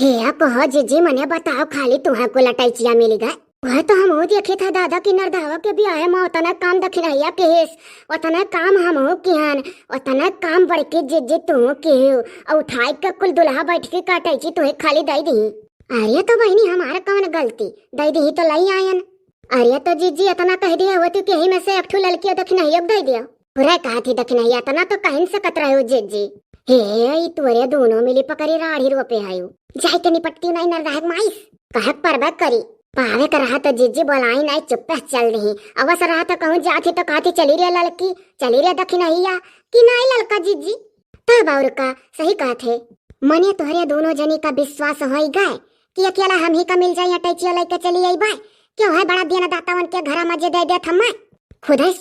हे कहो जीजी मने बताओ खाली तुम्हें को लटाइचिया मिली गए। वह तो हम हो देखे था दादा की नरधावा के भी आए माँ उतना काम दखिनैया के हेस उतना काम हम हो किहन उतना काम बढ़ के जीजी तू के और उठाई के कुल दुल्हा बैठ के काटाइची तो खाली दई दी। अरे तो बहनी हमारा कौन गलती दई दी तो लई आयन। अरे तो जीजी इतना कह दिया होती कि ही में से एक ठू लड़की दखिनैया दे दिया पूरा कहा थी दखिनैया इतना तो कहीं सकत रहे हो जीजी। हे तोरे दोनों मिली पकड़ी राढ़ी रोपे आयु जाय के निपटती नहीं नरदाहक माइस कहक परबा करी पावे कर रहा तो जीजी बोलाई नहीं चुप चल रही अवसर रहा तो कहूँ जाती तो कहती चली रे लड़की चली रे दखिनैया कि नहीं लड़का जीजी तब और का सही कहते मने तोहरे दोनों जनी का विश्वास हो गए कि अकेला हम ही का मिल जाए टैचिया लेके चली आई बाय क्यों है बड़ा देना दातावन के घर मजे दे दे थम्मा खुद ही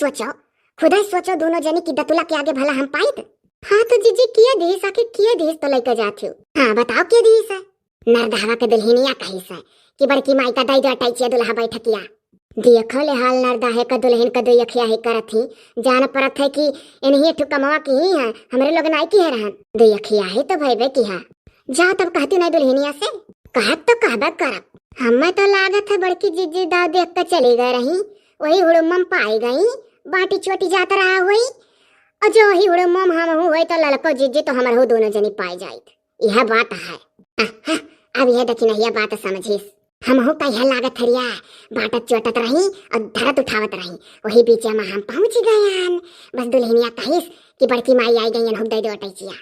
सोचो दोनों जनी की दतुला के आगे भला हम पाई। हाँ तो जीजी किए दीस आखिर किए दीस तो लेके जाती हो। हाँ बताओ किए दीस है नरधावा के दुल्हनिया कहिस है कि बड़की माई का दई दो टैचिया दुल्हा बैठकिया देखो ले हाल नरदाहे का दुल्हन का दो यखिया ही करत ही जान परत है कि इन्हीं ठु कमावा की ही है हमरे लोग नाई की है रहन दो यखिया ही तो भईबे की है जाओ तब कहती नहीं दुल्हनिया से कहत तो कहबे करब हमें तो लागत है बड़की जीजी दाव देख कर चली गए रही वही हुड़ुम पाई गई बाटी चोटी जाता रहा हुई और जो ही हुड़ुम हम हुई तो ललको जीजी तो हमारे हो दोनों जनी पाई जाइत यह बात है। अब यह देखी नहीं बात समझिस हम हो कह लागत हरिया बाटत चोटत रही और धरत उठावत रही वही बीच में हम पहुंच गए बस दुल्हनिया कहिस कि बड़की माई आई गई हो दे दो टैचिया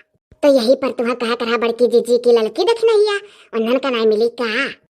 तो यही पर तुम्हें कहा करा बड़की जीजी की लड़की दखिनैया उन्हन का नहीं मिली का।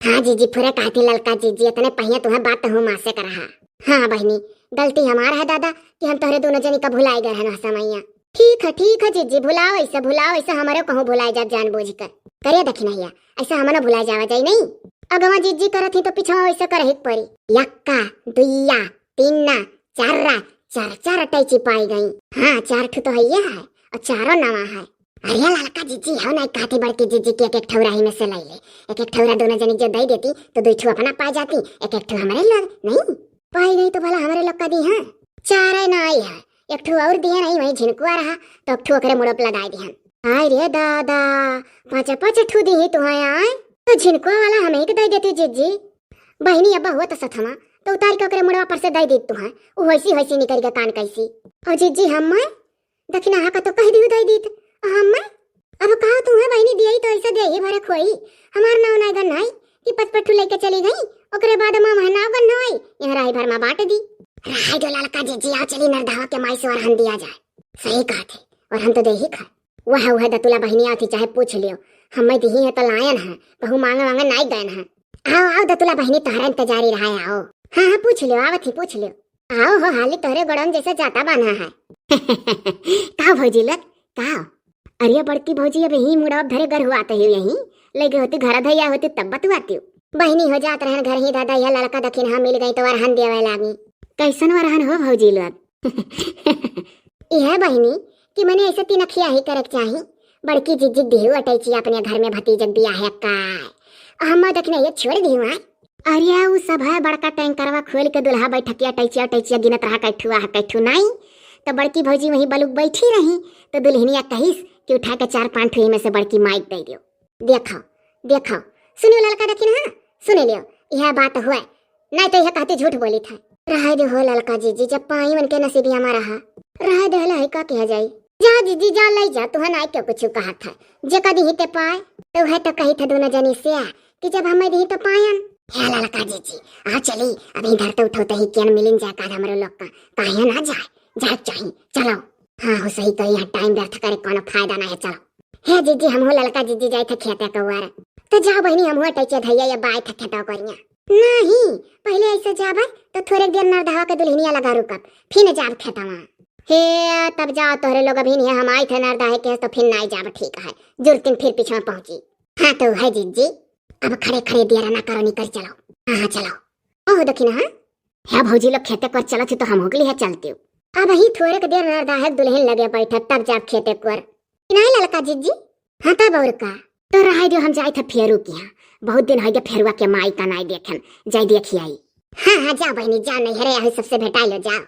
हाँ जीजी पूरे कहती ललका जीजी इतने पहिया तुम्हें बात हूँ माँ से करा। हाँ बहनी गलती हमारा है दादा कि हम तोहरे दोनों जनी का भुलाई गए हैं समैया। ठीक है जीजी भुलाओ ऐसा हमारे कहूँ भुलाए जा जानबूझ कर करे दखिनैया ऐसा हमारा भुला जावा जाए नहीं अगवा जीजी करत ही तो पीछा ऐसा करे पड़ी यक्का दुइया तीना चारा चार टैची पाई गई। हाँ 4 ठू तो है और चारों नवा है। अरे लड़का जीजी हो नहीं कहती बड़की जीजी की एक ठौरा ही में से लाई ले एक ठौरा दोनों जनी जो दई देती तो 2 ठू अपना पा जाती एक ठू हमारे लोग नहीं पाई गई तो भला हमारे लोग का दी है 4 ना आई है एक ठू और दिया नहीं वही झिनकुआ रहा तो एक ठू ओकरे मुड़प लगाई दिहन। हाय रे दादा 5 ठू दी तो आए तो झिनकुआ वाला हमें ही दई देती जीजी बहनी अब हुआ तो सथमा तो उतार के ओकरे मुड़वा पर से दई दी तू है वो वैसी निकल गया कान कैसी और जीजी हम दखिना का तो कह दी दई दी हम अब कहा तू है बहनी दिया तो ऐसा दे ही भरे खोई हमार नाव ना गन है कि 5 ठू लेके चली गई ओकरे बाद मां नाव गन है यहां राही भर में बांट दी राय जो लड़का जीजी आ चली नरधावा के माई से और हम दिया जाए सही कहा थे और हम तो दे ही खा वह दतुला बहनी आती चाहे पूछ लियो हम दी है तो लायन है बहु मांगे नहीं गए है आओ दतुला बहनी तोहरा इंतजारी रहा है आओ। हाँ पूछ लियो आवत ही पूछ लियो आओ हो हाली तोहरे गड़न जैसे जाता बना है का भौजी लग का अरे बड़की भौजी अब यही मुड़ा धरे घर हुआ तो यही लगे होती घर धैया होती तब बतुआती बहनी हो जात रहन घर ही दादा यह लड़का दखिन हम मिल गई तो वरहन देवे लागी कैसन वरहन हो भौजी लोग यह बहनी कि मैंने ऐसे 3 अखिया ही करे चाहिए बड़की जीजी देहु अटैची अपने घर में भतीजक दिया है का हम दखने ये छोड़ दी हुआ अरे वो सब है बड़का टैंकरवा खोल के दुल्हा बैठकिया टैचिया गिनत रहा कैठू नहीं तो बड़की भौजी वहीं बलुक बैठी रही तो दुल्हनिया कहिस कि उठा के 4-5 ठू में से बड़की माइक दे दियो देखो सुनियो लड़का दखिन हाँ सुन लियो यह बात हुआ नहीं तो यह कहती झूठ बोली था रह दे हो लड़का जीजी जब पाई मन के नसीब हमारा रह दे लाई का कह जाई जा जीजी जा लाई जा तुह ना क्यों कुछ कहा था जे कदी ही ते पाए तो है तो कही था दोनों जनी से कि जब हमें दी तो पायन है लड़का जीजी आ चली अभी घर तो उठो ही केन मिलिन जाए का हमारे लोग का काहे ना जाए चाहिए चलो। हाँ हो सही तो यहाँ टाइम व्यर्थ करे कोनो फायदा ना है चलो हे जीजी हम हो लड़का जीजी जाए थे खेते कौआर तो जाओ बहनी हम हुआ टैचे धैया या बाय थे खेता करिया नहीं पहले ऐसे जाबे तो थोड़े देर नरधावा के दुल्हनिया लगा रुकब फिर जाब खेता वहाँ हे तब जाओ तोहरे लोग अभी नहीं हम आए थे नरधाहे के तो फिर नहीं जाब ठीक है जुर्तिन फिर पीछे पहुंची। हाँ तो है जीजी अब खड़े देर ना करो निकल चलो। हाँ चलो ओह दखिन है भौजी लोग खेते पर चलो थी तो हम होगली है चलती हूँ अब ही थोड़े के देर नरधाहे दुल्हन लगे बैठा तब जाब खेते पर नहीं लड़का जीजी। हाँ तब और का तो रह दो हम जाए थे फेरू की यहाँ बहुत दिन हो गया फेरुआ के माई का नाई देखन जाए देखी आई। हाँ जाओ बहनी जाओ नहीं हरे सबसे भेटा लो जाओ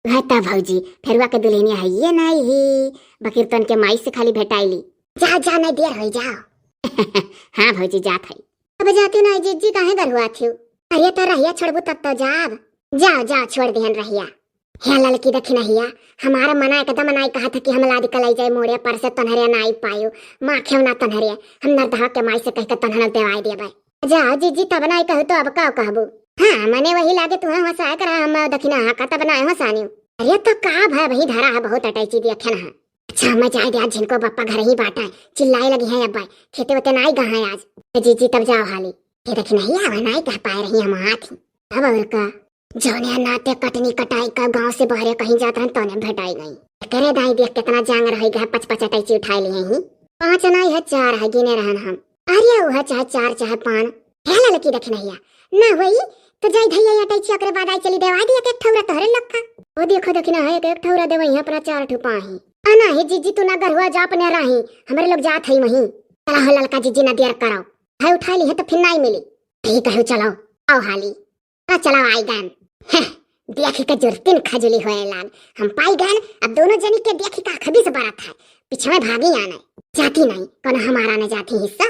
वह तब भौजी फेरुआ के दुल्हनिया है ये नहीं ही बकीरतन के माई से खाली भेटाइली जाओ नहीं देर हो जाओ हाँ भौजी जात है। अब जाती ना जीजी काहे गरुआ थी? अरे तो रहिया छोड़बू तब तो जाब। जाओ जाओ छोड़ दिहन रहिया। हे लड़की देखी नहिया, हमारा मना एकदम मनाई कहा था कि हम लादी कलाई जाए मोड़े पर से तनहरे ना आई पायो। माँ क्यों ना तनहरे हम नरदहा के माई से कह के तनहर देवाई दे भाई। जाओ जीजी तब ना कहू तो अब का कहबू? हाँ मने वही लागे तुम्हें हंसा कर हम दखिना हा का तब ना हंसानी। अरे तो का भाई वही धरा है बहुत अटैची दिया ना। अच्छा मैं जाए दे आज जिनको बप्पा घर ही बांटा है चिल्लाए लगी है अब खेते वते नाई गहा है आज। जीजी तब जाओ हाली ये देखी नहीं आवा नाई कह पाए रही हम हाथ अब और का जौने नाते कटनी कटाई का गांव से बहरे कहीं जात रहन तोने भेटाई नहीं। करे दाई देख कितना जांग रही गए पच पच अटैची उठाई लिए ही 5 नाई है 4 है गिने रहन हम। अरे वो है चाहे 4 चाहे 5 हेला लकी देख नहीं ना वही तो जाई भैया अटैची ओकरे बाद आई चली देवा दिया के ठौरा तोरे लक्का वो देखो देखना है एक ठौरा देवा यहां पर 4 ठो पाही आना है जीजी तू ना गरुआ जा अपने रही हमारे लोग जात है वहीं। चला हो लड़का जीजी ना देर कराओ है उठा ली है तो फिर नहीं मिली ठीक है चलो आओ हाली आ चलाओ आई गन देखी के जुर्तिन खजुली होए लाग हम पाई गन अब दोनों जनी के देखी का खबी से बड़ा था पीछे में भागी आना जाती नहीं कौन हमारा न जाती हिस्सा।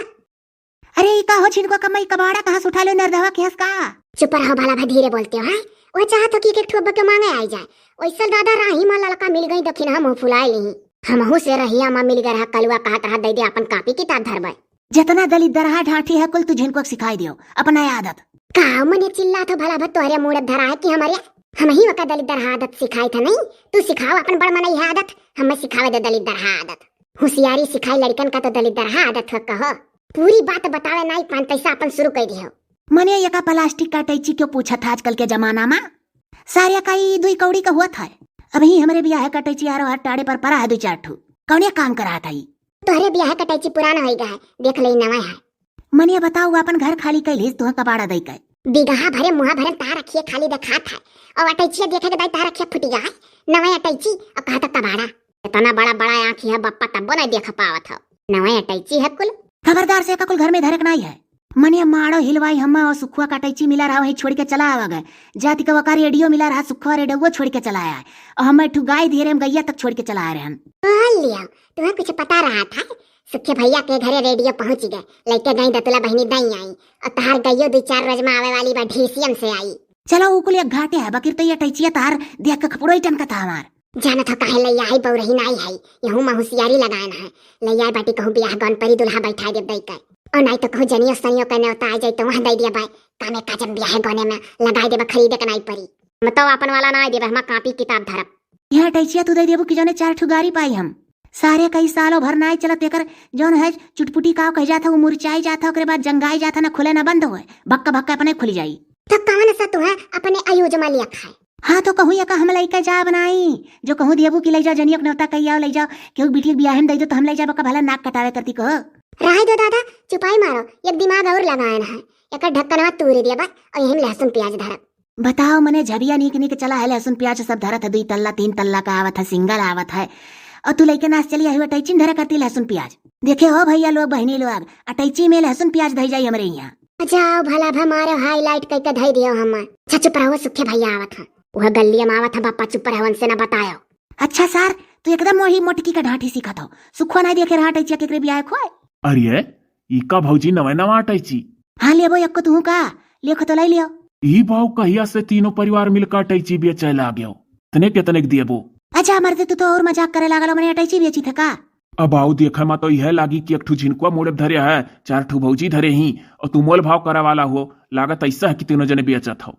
अरे का हो छिनको कमाई कबाड़ा कहां से उठा लो नरदवा के हंस का? चुप रहो भला भा धीरे बोलते हो है वो चाहत हो कि एक ठोब के मांगे आई जाए वैसा दादा राही मां लड़का मिल गई दखिन हम फुलाए ली हमहू से रहिया मां मिल गया कलुआ कहत रहा दे दे अपन कॉपी किताब धरबे जितना दलित दरहा ढाठी है कुल तू जिनको सिखाई दियो अपना आदत का मने चिल्ला तो भला भा तोहरे मुड़ धरा है कि हमारे हम ही वका दलित दरहा आदत सिखाई था नहीं तू सिखाओ अपन बड़ मनई है आदत हमें सिखावे दे दलित दरहा आदत होशियारी सिखाई लड़कन का तो दलित दरहा आदत हो कहो पूरी बात बतावे नहीं पान पैसा अपन शुरू कर दियो। मने ये का प्लास्टिक का टैची क्यों पूछा था आजकल के जमाना में सारे का ही 2 कौड़ी का हुआ था अभी हमारे ब्याह है कटैची आरो हर टाड़े पर परा है 2-4 ठू कौन काम करा था तोहरे ब्याह कटैची पुराना हो गया है देख ले नवा है। मने बताओ अपन घर खाली कैलिस तो कबाड़ा दई के बिगहा भरे मुहा भरे तार रखिए खाली देखा था और अटैची देखे के तार रखिए फुट गया नवा अटैची और कहा था कबाड़ा इतना बड़ा बड़ा आंखी है बप्पा तब नहीं देख पावा था नवा अटैची है कुल खबरदार से कुल घर में धरक नहीं है। मने माड़ो हिलवाई हम और सुखुआ कटैची मिला रहा वही छोड़ के चला आवा गए जाति का वकार रेडियो मिला रहा सुखुआ रेडियो वो छोड़ के चला आया और हम ठू गाय धीरे हम गैया तक छोड़ के चला आ रहे हम। लिया तुम्हें कुछ पता रहा था सुखे भैया के घरे रेडियो पहुंच गए लेके गई दतुला बहनी दई आई और तार गइयो 2-4 रोज में आवे वाली बा ढीसियम से आई। चलो उकुल एक घाटे है बकिर तो ये टैचिया तार देख के खपड़ोई टन का था हमार जाना था काहे लैया आई बहु रही नहीं है यहू में होशियारी लगाना है लैया बाटी कहूं बियाह गणपरी दुल्हा बैठा दे दई के और नहीं तो कहूं जनियो सनियो के न्योता आ जाए तो वहां दे दिया बाय कामे का जब ब्याह गने में लगाई देबा खरीदे के नहीं पड़ी मतलब अपन वाला ना देबा हम कॉपी किताब धरब यह टैचिया तू दे देबू कि जाने 4 ठू गाड़ी पाई हम सारे कई सालों भर नाई चलत एकर जौन है चुटपुटी का कह जाता वो मुरचाई जाता ओकरे बाद जंगाई जाता ना खुले ना बंद होए भक्का भक्का अपने खुल जाई तो कौन सा तू है अपने आयुज में लिया खाए। हाँ तो कहूँ या का हम लइका जा बनाई जो कहूँ देबू की ले जाओ जनियो नौता कही आओ ले जाओ क्यों बिटिया बियाह में दे दो तो हम ले जाओ का भला नाक कटावे करती कहो रहे दो दादा चुपाई मारो एक दिमाग और लगाए है एक ढक्कनवा तूरी दिया बा और यही लहसुन प्याज धरब। बताओ मने झबिया नीक नीक चला है लहसुन प्याज सब धरत है 2 तल्ला 3 तल्ला का आवत है सिंगल आवत है और तू लेके नाच चली आई अटैची धरा करती लहसुन प्याज देखे हो भैया लोग बहनी लोग अटैची में लहसुन प्याज धई जाई हमारे यहाँ जाओ भला भमारे हाईलाइट करके धई दियो हम चुप रहो सुखे भैया आवत है वह गलिया में आवत है बापा चुप रहो उनसे ना बतायो। अच्छा सर तू एकदम वही मोटकी का ढाठी सीखत हो सुखवा नहीं देखे रहा टैचिया केकरे बियाह खोए अरे इका भौजी नवा नवा टैची हाँ लेबो एक तू का लेखो तो लै लियो ई भाव कहिया से तीनों परिवार मिलकर टैची बेचे लागे तने कितने दिएबो। अच्छा मर्द तू तो और मजाक करे लागल मैंने टैची बेची था का अब आओ देखे मा तो यह लागी कि एक ठू झिनकुआ मोड़े धरे है 4 ठू भौजी धरे ही और तू मोल भाव करे वाला हो लागत ऐसा है कि तीनों जने बेचत हो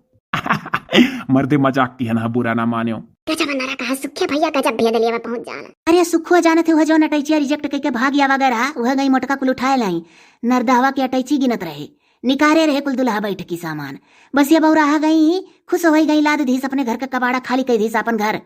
मर्दे मजाक की है ना बुरा ना मानियो गजब नारा कहा सुखे भैया गजब भेद लिया पहुंच जाना। अरे सुखुआ जाने थे वह जो अटैचिया रिजेक्ट करके भाग गया वगैरह वह गई मोटका कुल उठाए लाई नरदहवा की अटैची गिनत रहे निकारे रहे कुल दुल्हा बैठ की सामान बस ये बौरा गई खुश हो गई लाद धीस अपने घर का कबाड़ा खाली कई धीस अपन घर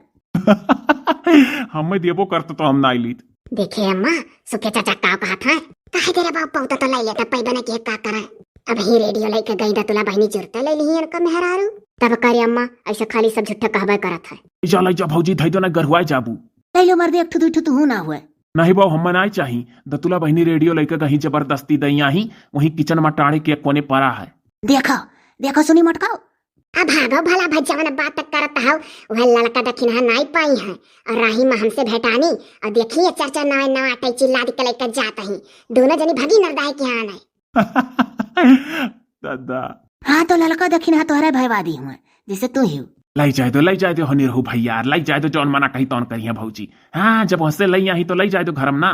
हमें देबो करते तो हम ना लीत देखे अम्मा सुखे चाचा का कहा था काहे तेरा बाप पौता तो लाई लेता पै बने के का करे अब ही रेडियो लेके गई दा तुला बहनी जुरते ले ली इनका मेहरारू तब करे अम्मा ऐसे खाली सब झूठा कहबे करत है जा लै जा भौजी धई दो ना गरहुआ जाबू ले लो मर्दे एक ठू 2 ठू तू ना हुए नहीं बाबू हम नहीं चाही दतुला बहनी रेडियो लेके कहीं जबरदस्ती दई ही वही किचन में टाड़े के कोने पड़ा है देखो देखो सुनी मटकाओ अब भागो भला भजवन बात तक करत हव। वह लड़का दखिन नाई पाई है और राही में हमसे भेटानी और देखिए चर्चा नवा नवा टैची लाद के लेकर जाता ही। दोनों जनी भगी नरदाई के यहाँ नहीं। दादा हाँ तो लड़का दखिन हाँ तोहरे भयवादी हुआ जैसे तू ही लाई जाए दो हनी रहू भैया, लाई जाए दो जौन मना कही तौन करिए भौजी। हाँ जब हंसे लई आई तो लई जाए दो घरम ना।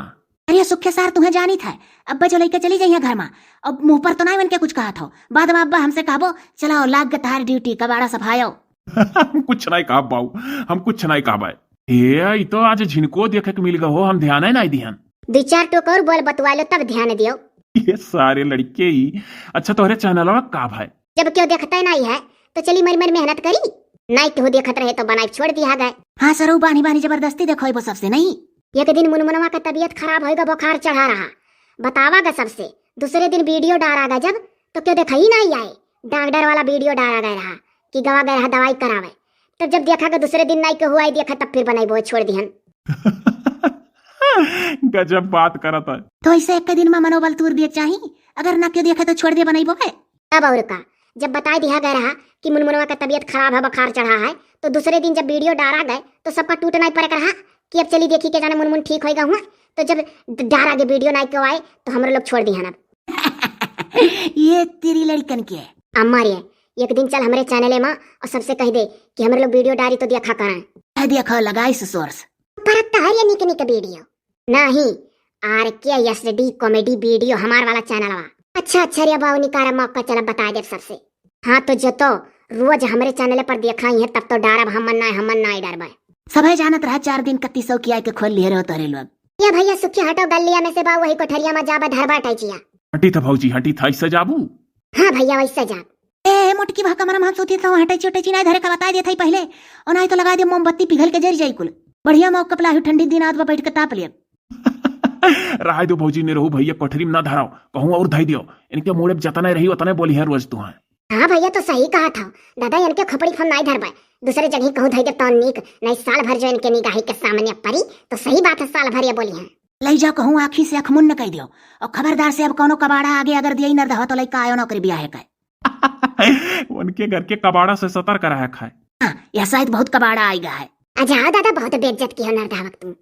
अरे सुखे सार तुम्हें जानी था अब जो लेके चली जाइए घर में। अब मुंह पर तो नहीं बन के कुछ कहा था, बाद में अब्बा हमसे कहबो चलाओ लाग के तार ड्यूटी कबाड़ा सफायो। हम कुछ नहीं कहा बाऊ, हम कुछ नहीं कहा भाई। ये तो आज झिनको देखे के मिल गए हो, हम ध्यान है नहीं दिहन। 2-4 टोक और बोल बतवा लो तब ध्यान दियो। ये सारे लड़के ही अच्छा तोहरे चैनल का भाई। जब क्यों देखता नहीं है तो चली मर मर मेहनत करी, नहीं तो देखत रहे तो बनाई छोड़ दिया गए। हाँ सरू बानी बानी जबरदस्ती देखो वो सबसे नहीं। एक दिन मुनमुनवा का तबीयत खराब होएगा, बुखार चढ़ा रहा, बतावागा सबसे। दूसरे दिन वीडियो डारागा जब तो क्यों देखा ही नहीं आए। डॉक्टर वाला वीडियो डारा गया रहा कि गवा गया रहा दवाई करावे। तब जब देखा कि दूसरे दिन नहीं के हुआ देखा तब फिर बनाई वो छोड़ दिहन। गजब बात करत है। तो ऐसे एक दिन में मनोबल तूर दिए चाहिए, अगर न क्यों देखे तो छोड़ दिए बनाई वो है। तब और का जब बता दिया गया रहा कि मुनमुनवा का तबीयत खराब है, बुखार चढ़ा है, तो दूसरे दिन जब वीडियो डारा गए तो सबका टूट नहीं पड़े रहा कि अब चली देखी के जाने मुनमुन ठीक होएगा हुआ। तो जब डारा के वीडियो नहीं क्यों आए तो हम लोग छोड़ दिया। ये तेरी लड़कन के अम्मा रे एक दिन चल हमारे चैनल में और सबसे कह दे कि हम लोग वीडियो डारी तो देखा करें। देखो लगाई सोर्स पर तार निक निक वीडियो नहीं RKSD कॉमेडी वीडियो हमार वाला चैनल वा। अच्छा रे बाबू निकारा मौका चला बता दे सबसे। हाँ तो जो तो रोज हमारे चैनल पर देखा ही है तब तो डारब हमन नहीं डरबे। सभी जानत रहा 4 दिन 3100 की आय के खोल लिए रहो तोरे लोग। ये भैया सुखी हटो गलिया में से बा वही कोठरिया में जाबा धरबा टैचिया। हटी था भौजी हटी था, इससे जाबू। हाँ भैया वैसे जा। ए मोटकी भाका मरम हम सोती था हटाई छोटे नहीं धरे का बता दिया था पहले और नहीं तो लगा दे मोमबत्ती पिघल के जर जाई कुल। बढ़िया मौका पला ठंडी दिन आदवा बैठ के ताप लिया। रहा दो भौजी ने रहू भैया कोठरी में ना धराओ, कहूँ और धाई दियो। इनके मोड़े जतना रही उतने बोली है रोज तू है। हाँ भैया तो सही कहा था दादा, इनके खपड़ी हम नहीं धरबे, दूसरे जगह कहूँ धई दे तो नीक नहीं। साल भर जो इनके निगाही के सामने पड़ी तो सही बात है, साल भर ये बोली है। लई जाओ कहूँ आखी से अख मुन्न कह दियो और खबरदार से अब कोनो कबाड़ा आगे अगर दिया न रहा तो लई का आयो नौकरी ब्याह है उनके घर के कबाड़ा से सतर्क रहा खाए। हाँ यह शायद बहुत कबाड़ा आएगा है। अच्छा दादा बहुत बेइज्जत की है नरदावक तुम।